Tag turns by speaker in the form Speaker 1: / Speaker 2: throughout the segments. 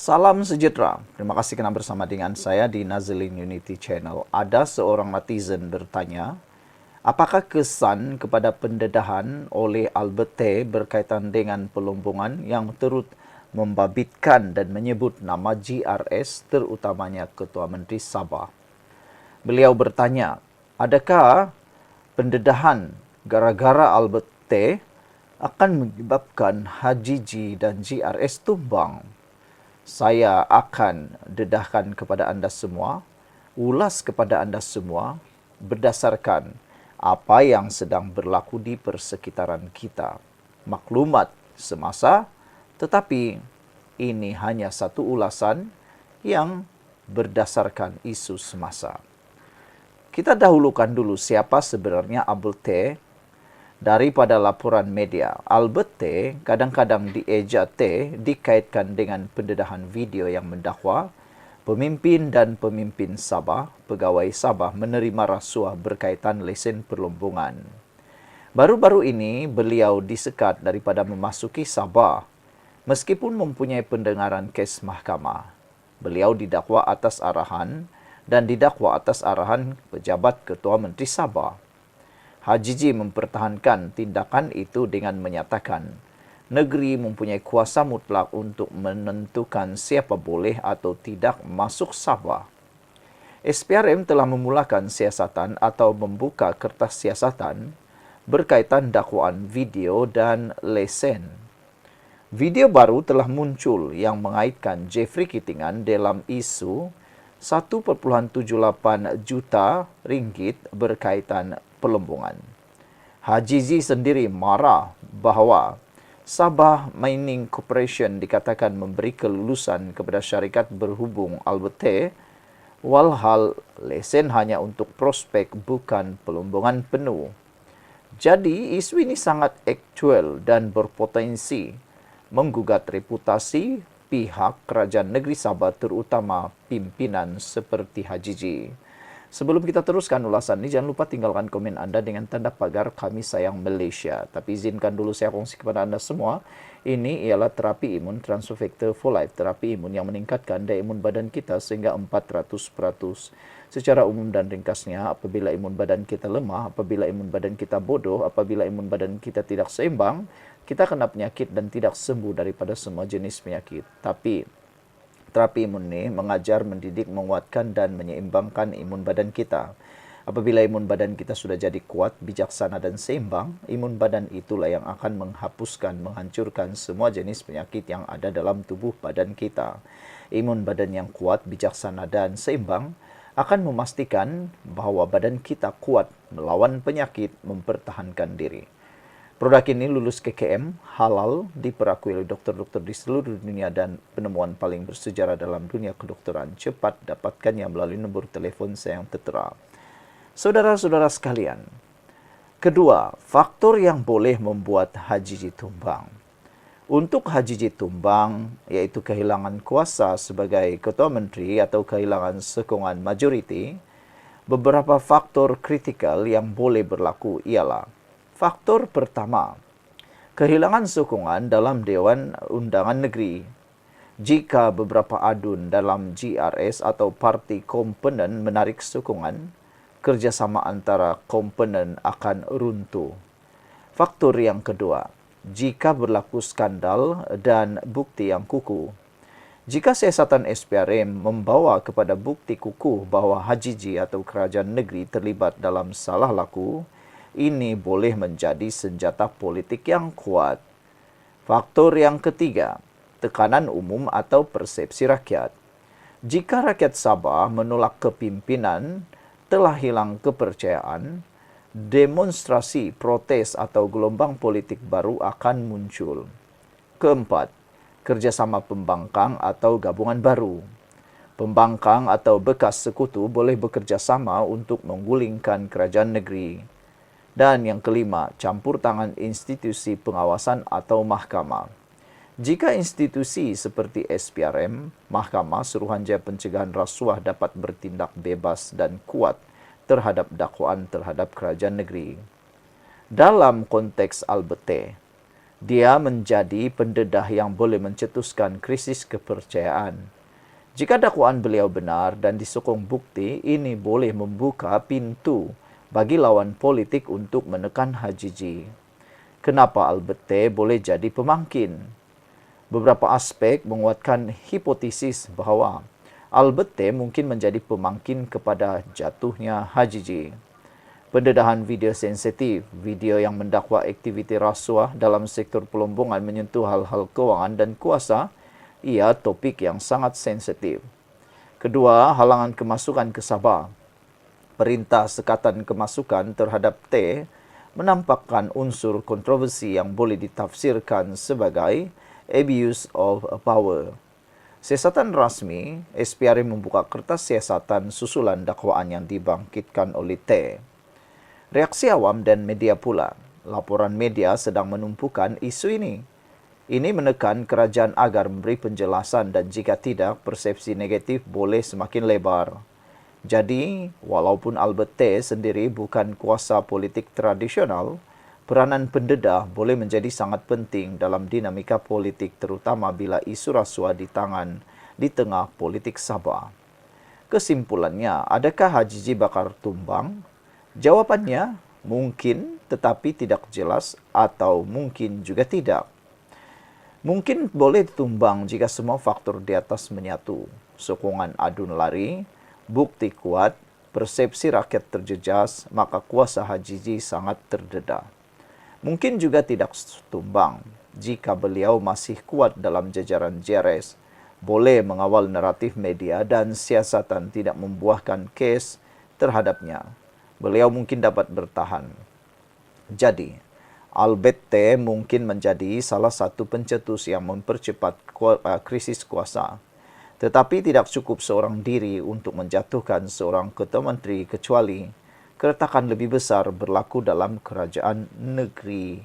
Speaker 1: Salam sejahtera. Terima kasih kerana bersama dengan saya di Nazlin Unity Channel. Ada seorang netizen bertanya, apakah kesan kepada pendedahan oleh Albert T. berkaitan dengan pelombongan yang turut membabitkan dan menyebut nama GRS terutamanya Ketua Menteri Sabah? Beliau bertanya, adakah pendedahan gara-gara Albert T. akan menyebabkan Haji G dan GRS tumbang? Saya akan dedahkan kepada anda semua, ulas kepada anda semua berdasarkan apa yang sedang berlaku di persekitaran kita. Maklumat semasa, tetapi ini hanya satu ulasan yang berdasarkan isu semasa. Kita dahulukan dulu siapa sebenarnya Albert T. Daripada laporan media, Albert T. kadang-kadang dieja T. dikaitkan dengan pendedahan video yang mendakwa pemimpin dan pemimpin Sabah, pegawai Sabah menerima rasuah berkaitan lesen perlombongan. Baru-baru ini beliau disekat daripada memasuki Sabah meskipun mempunyai pendengaran kes mahkamah. Beliau didakwa atas arahan dan didakwa atas arahan pejabat Ketua Menteri Sabah. Haji G mempertahankan tindakan itu dengan menyatakan negeri mempunyai kuasa mutlak untuk menentukan siapa boleh atau tidak masuk Sabah. SPRM telah memulakan siasatan atau membuka kertas siasatan berkaitan dakwaan video dan lesen. Video baru telah muncul yang mengaitkan Jeffrey Kitingan dalam isu 1.78 juta ringgit berkaitan pelombongan. Haji Z sendiri marah bahawa Sabah Mining Corporation dikatakan memberi kelulusan kepada syarikat berhubung Albert T. walhal lesen hanya untuk prospek bukan pelombongan penuh. Jadi isu ini sangat aktual dan berpotensi menggugat reputasi pihak kerajaan negeri Sabah terutama pimpinan seperti Haji G. Sebelum kita teruskan ulasan ini, jangan lupa tinggalkan komen anda dengan tanda pagar Kami Sayang Malaysia. Tapi izinkan dulu saya kongsi kepada anda semua, ini ialah terapi imun Transfer Factor for Life, terapi imun yang meningkatkan daya imun badan kita sehingga 400%. Secara umum dan ringkasnya, apabila imun badan kita lemah, apabila imun badan kita bodoh, apabila imun badan kita tidak seimbang, kita kena penyakit dan tidak sembuh daripada semua jenis penyakit. Tapi terapi imun ini mengajar, mendidik, menguatkan dan menyeimbangkan imun badan kita. Apabila imun badan kita sudah jadi kuat, bijaksana dan seimbang, imun badan itulah yang akan menghapuskan, menghancurkan semua jenis penyakit yang ada dalam tubuh badan kita. Imun badan yang kuat, bijaksana dan seimbang akan memastikan bahawa badan kita kuat melawan penyakit, mempertahankan diri. Produk ini lulus KKM, halal, diperakui oleh doktor-doktor di seluruh dunia dan penemuan paling bersejarah dalam dunia kedokteran. Cepat dapatkannya melalui nombor telefon saya yang tertera. Saudara-saudara sekalian, kedua, faktor yang boleh membuat Haji G tumbang. Untuk Haji G tumbang, iaitu kehilangan kuasa sebagai Ketua Menteri atau kehilangan sokongan majoriti, beberapa faktor kritikal yang boleh berlaku ialah: faktor pertama, kehilangan sokongan dalam Dewan Undangan Negeri. Jika beberapa adun dalam GRS atau parti komponen menarik sokongan, kerjasama antara komponen akan runtuh. Faktor yang kedua, jika berlaku skandal dan bukti yang kukuh. Jika siasatan SPRM membawa kepada bukti kukuh bahawa Haji G atau kerajaan negeri terlibat dalam salah laku, ini boleh menjadi senjata politik yang kuat. Faktor yang ketiga, tekanan umum atau persepsi rakyat. Jika rakyat Sabah menolak kepimpinan, telah hilang kepercayaan, demonstrasi, protes atau gelombang politik baru akan muncul. Keempat, kerjasama pembangkang atau gabungan baru. Pembangkang atau bekas sekutu boleh bekerjasama untuk menggulingkan kerajaan negeri. Dan yang kelima, campur tangan institusi pengawasan atau mahkamah. Jika institusi seperti SPRM, Mahkamah Suruhanjaya Pencegahan Rasuah dapat bertindak bebas dan kuat terhadap dakwaan terhadap kerajaan negeri. Dalam konteks Albert T., Dia menjadi pendedah yang boleh mencetuskan krisis kepercayaan. Jika dakwaan beliau benar dan disokong bukti, ini boleh membuka pintu bagi lawan politik untuk menekan HJJ. Kenapa Albert T boleh jadi pemangkin? Beberapa aspek menguatkan hipotesis bahawa Albert T mungkin menjadi pemangkin kepada jatuhnya HJJ. Pendedahan video sensitif, video yang mendakwa aktiviti rasuah dalam sektor pelombongan menyentuh hal-hal kewangan dan kuasa, ia topik yang sangat sensitif. Kedua, halangan kemasukan ke Sabah. Perintah sekatan kemasukan terhadap T menampakkan unsur kontroversi yang boleh ditafsirkan sebagai abuse of power. Siasatan rasmi, SPRM membuka kertas siasatan susulan dakwaan yang dibangkitkan oleh T. Reaksi awam dan media pula. Laporan media sedang menumpukan isu ini. Ini menekan kerajaan agar memberi penjelasan dan jika tidak, persepsi negatif boleh semakin lebar. Jadi, walaupun Albert T sendiri bukan kuasa politik tradisional, peranan pendedah boleh menjadi sangat penting dalam dinamika politik terutama bila isu rasuah di tengah politik Sabah. Kesimpulannya, adakah HJJ bakal tumbang? Jawapannya, mungkin tetapi tidak jelas atau mungkin juga tidak. Mungkin boleh ditumbang jika semua faktor di atas menyatu. Sokongan adun lari, bukti kuat, persepsi rakyat terjejas, maka kuasa HJJ sangat terdedah. Mungkin juga tidak tumbang jika beliau masih kuat dalam jajaran JRS, boleh mengawal naratif media dan siasatan tidak membuahkan kes terhadapnya. Beliau mungkin dapat bertahan. Jadi, Albert T mungkin menjadi salah satu pencetus yang mempercepat krisis kuasa. Tetapi tidak cukup seorang diri untuk menjatuhkan seorang ketua menteri kecuali keretakan lebih besar berlaku dalam kerajaan negeri.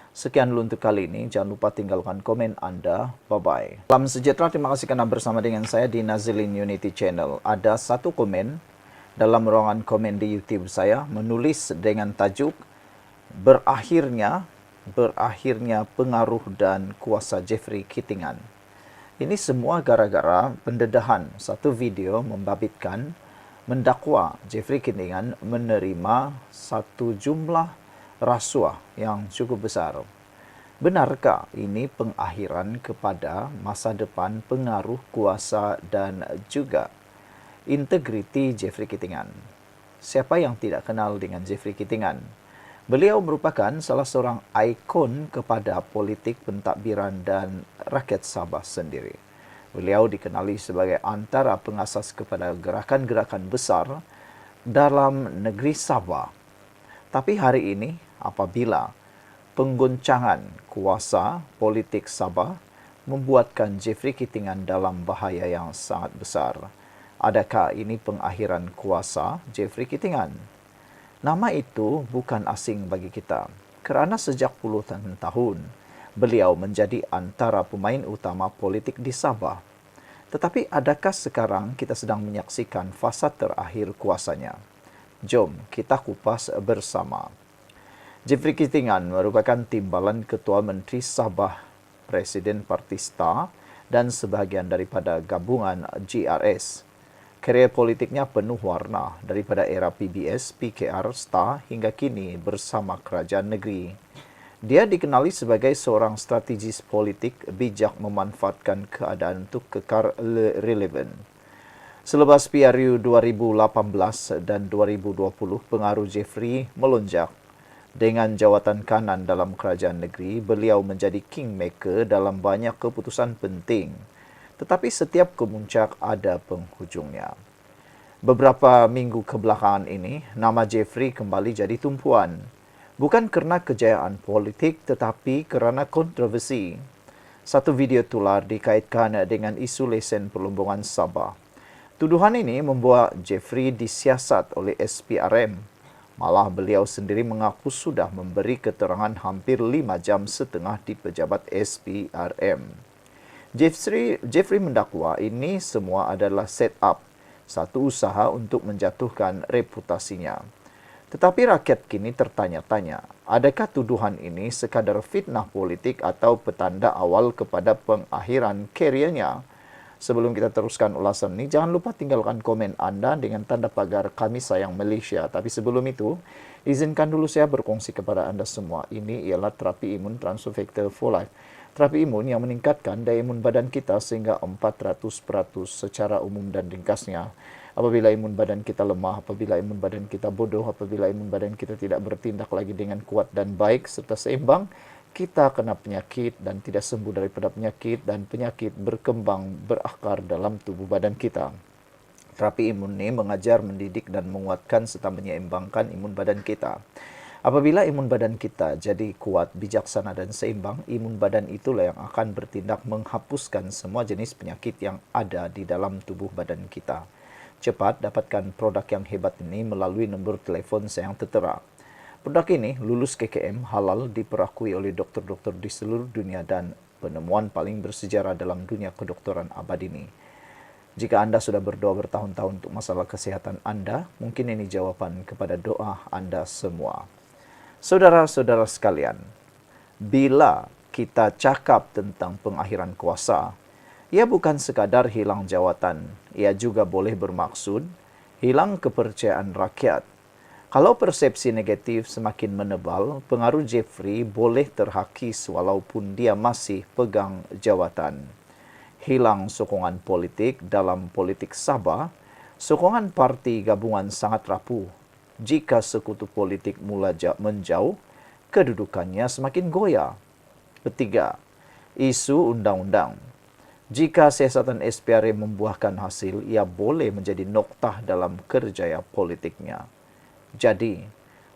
Speaker 1: Sekian dulu untuk kali ini. Jangan lupa tinggalkan komen Anda. Bye-bye. Salam sejahtera. Terima kasih kerana bersama dengan saya di Nazilin Unity Channel. Ada satu komen dalam ruangan komen di YouTube saya menulis dengan tajuk berakhirnya pengaruh dan kuasa Jeffrey Kittingan. Ini semua gara-gara pendedahan satu video membabitkan mendakwa Jeffrey Kittingan menerima satu jumlah rasuah yang cukup besar. Benarkah ini pengakhiran kepada masa depan pengaruh kuasa dan juga integriti Jeffrey Kittingan? Siapa yang tidak kenal dengan Jeffrey Kittingan? Beliau merupakan salah seorang ikon kepada politik pentadbiran dan rakyat Sabah sendiri. Beliau dikenali sebagai antara pengasas kepada gerakan-gerakan besar dalam negeri Sabah. Tapi hari ini, apabila penggoncangan kuasa politik Sabah membuatkan Jeffrey Kittingan dalam bahaya yang sangat besar, adakah ini pengakhiran kuasa Jeffrey Kittingan? Nama itu bukan asing bagi kita, kerana sejak puluhan tahun, beliau menjadi antara pemain utama politik di Sabah. Tetapi adakah sekarang kita sedang menyaksikan fasa terakhir kuasanya? Jom kita kupas bersama. Jeffrey Kittingan merupakan timbalan Ketua Menteri Sabah, Presiden Parti STAR dan sebahagian daripada gabungan GRS. Karier politiknya penuh warna daripada era PBS, PKR, STAR hingga kini bersama kerajaan negeri. Dia dikenali sebagai seorang strategis politik bijak memanfaatkan keadaan untuk kekal relevan. Selepas PRU 2018 dan 2020, pengaruh Jeffrey melonjak. Dengan jawatan kanan dalam kerajaan negeri, beliau menjadi kingmaker dalam banyak keputusan penting. Tetapi setiap kemuncak ada penghujungnya. Beberapa minggu kebelakangan ini, nama Jeffrey kembali jadi tumpuan. Bukan kerana kejayaan politik, tetapi kerana kontroversi. Satu video tular dikaitkan dengan isu lesen perlombongan Sabah. Tuduhan ini membuat Jeffrey disiasat oleh SPRM. Malah beliau sendiri mengaku sudah memberi keterangan hampir 5 jam setengah di pejabat SPRM. Jeffrey mendakwa ini semua adalah set up, satu usaha untuk menjatuhkan reputasinya. Tetapi rakyat kini tertanya-tanya, adakah tuduhan ini sekadar fitnah politik atau petanda awal kepada pengakhiran karirnya? Sebelum kita teruskan ulasan ini, jangan lupa tinggalkan komen Anda dengan tanda pagar Kami Sayang Malaysia. Tapi sebelum itu, izinkan dulu saya berkongsi kepada Anda semua. Ini ialah terapi imun Transofactor for Life. Terapi imun yang meningkatkan daya imun badan kita sehingga 400% secara umum dan ringkasnya. Apabila imun badan kita lemah, apabila imun badan kita bodoh, apabila imun badan kita tidak bertindak lagi dengan kuat dan baik serta seimbang, kita kena penyakit dan tidak sembuh daripada penyakit dan penyakit berkembang berakar dalam tubuh badan kita. Terapi imun ini mengajar, mendidik dan menguatkan serta menyeimbangkan imun badan kita. Apabila imun badan kita jadi kuat, bijaksana dan seimbang, imun badan itulah yang akan bertindak menghapuskan semua jenis penyakit yang ada di dalam tubuh badan kita. Cepat dapatkan produk yang hebat ini melalui nombor telefon saya yang tertera. Produk ini lulus KKM halal diperakui oleh doktor-doktor di seluruh dunia dan penemuan paling bersejarah dalam dunia kedokteran abad ini. Jika Anda sudah berdoa bertahun-tahun untuk masalah kesehatan Anda, mungkin ini jawaban kepada doa Anda semua. Saudara-saudara sekalian, bila kita cakap tentang pengakhiran kuasa, ia bukan sekadar hilang jawatan, ia juga boleh bermaksud hilang kepercayaan rakyat. Kalau persepsi negatif semakin menebal, pengaruh Jeffrey boleh terhakis walaupun dia masih pegang jawatan. Hilang sokongan politik dalam politik Sabah, sokongan parti gabungan sangat rapuh. Jika sekutu politik mula menjauh, kedudukannya semakin goyah. Ketiga, isu undang-undang. Jika siasatan SPRM membuahkan hasil, ia boleh menjadi noktah dalam kerjaya politiknya. Jadi,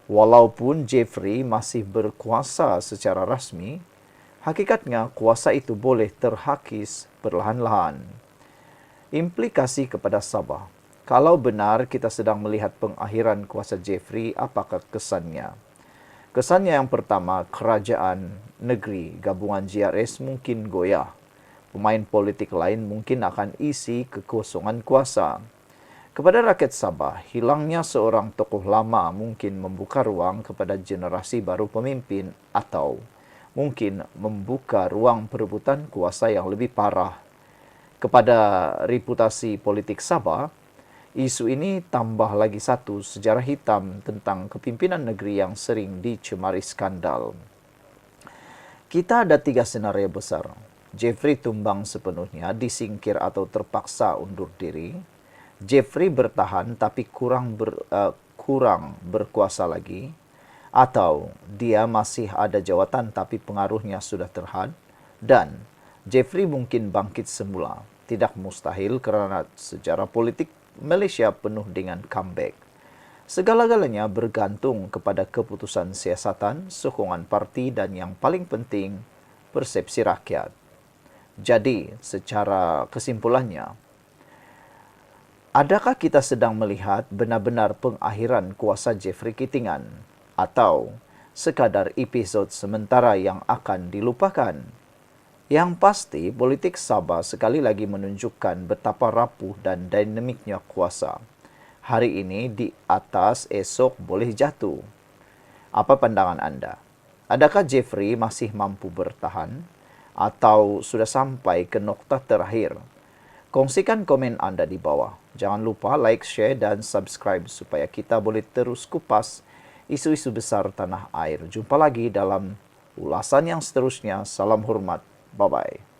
Speaker 1: walaupun Jeffrey masih berkuasa secara rasmi, hakikatnya kuasa itu boleh terhakis perlahan-lahan. Implikasi kepada Sabah. Kalau benar kita sedang melihat pengakhiran kuasa Jeffrey, apakah kesannya? Kesannya yang pertama, kerajaan negeri gabungan GRS mungkin goyah. Pemain politik lain mungkin akan isi kekosongan kuasa. Kepada rakyat Sabah, hilangnya seorang tokoh lama mungkin membuka ruang kepada generasi baru pemimpin atau mungkin membuka ruang perebutan kuasa yang lebih parah. Kepada reputasi politik Sabah, isu ini tambah lagi satu sejarah hitam tentang kepimpinan negeri yang sering dicemari skandal. Kita ada 3 senario besar. Jeffrey tumbang sepenuhnya, disingkir atau terpaksa undur diri. Jeffrey bertahan tapi kurang berkuasa lagi. Atau dia masih ada jawatan tapi pengaruhnya sudah terhad. Dan Jeffrey mungkin bangkit semula. Tidak mustahil kerana sejarah politik Malaysia penuh dengan comeback. Segala-galanya bergantung kepada keputusan siasatan, sokongan parti dan yang paling penting, persepsi rakyat. Jadi, secara kesimpulannya, adakah kita sedang melihat benar-benar pengakhiran kuasa Jeffrey Kitingan atau sekadar episod sementara yang akan dilupakan? Yang pasti, politik Sabah sekali lagi menunjukkan betapa rapuh dan dinamiknya kuasa. Hari ini di atas, esok boleh jatuh. Apa pandangan Anda? Adakah Jeffrey masih mampu bertahan? Atau sudah sampai ke nokta terakhir? Kongsikan komen Anda di bawah. Jangan lupa like, share dan subscribe supaya kita boleh terus kupas isu-isu besar tanah air. Jumpa lagi dalam ulasan yang seterusnya. Salam hormat. Bye-bye.